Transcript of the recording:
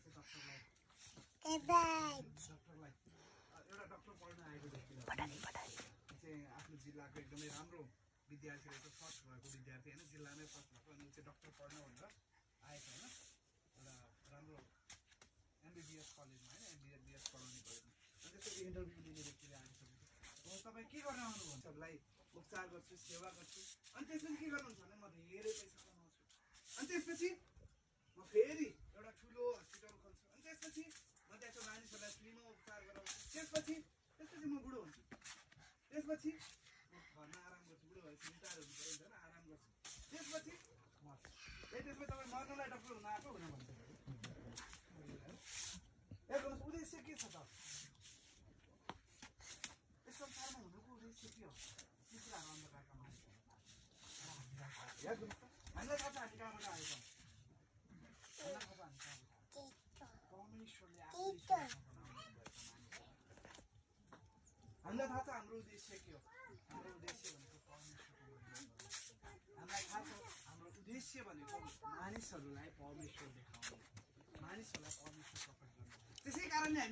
लाग्छ डक्टरलाई? डक्टरलाई एउटा डक्टर पढ्न आएको व्यक्तिलाई चाहिँ आफ्नो जिल्लाको एकदमै राम्रो विद्यार्थी रहेछ, फर्स्ट भएको विद्यार्थी होइन, जिल्लामै फर्स्ट भएको, अनि चाहिँ डक्टर पढ्न भनेर आएको होइन, एउटा राम्रो एमबिबिएस कलेजमा होइन, एमबिबिएस पढाउने कलेजमा। अनि त्यसरी इन्टरभ्यू लिने व्यक्तिले आइसकेको अब तपाईँ के गर्न आउनुभयो? सबलाई उपचार गर्छु, सेवा गर्छु, अनि त्यसपछि के गर्नुहुन्छ भने म धेरै पैसा कमाउँछु, अनि त्यसपछि म फेरि एउटा ठुलो हस्पिटल खोल्छु, अनि त्यसपछि म त्यहाँको मानिसहरूलाई फ्रीमा उपचार गराउँछु, त्यसपछि म बुढो हुन्छु, त्यसपछि म घरमा आराम गर्छु, बुढो भएपछि रिटायर हुनु पऱ्यो नि त, आराम गर्छु, त्यसपछि मर्छु। त्यसपछि तपाईँ मर्नलाई डक्टर हुन आएको हुन भन्छ। हेर्नुहोस् उद्देश्य के छ त? यस संसारमा हुनुको उद्देश्य के हो? के कुराहरू अन्धकारका मानिसहरू हेर्नुहोस् त, हामीलाई थाहा छ हामी कहाँबाट आएका हौँ, हामीलाई थाहा छ हामी कहाँबाट आएका परमेश्वरले हामीलाई थाहा छ हाम्रो उद्देश्य के हो। हाम्रो उद्देश्य भनेको परमेश्वरको हामीलाई थाहा छ हाम्रो उद्देश्य भनेको मानिसहरूलाई परमेश्वर देखाउनु, मानिसहरूलाई परमेश्वर प्रकट गर्नु। त्यसै कारणले हामी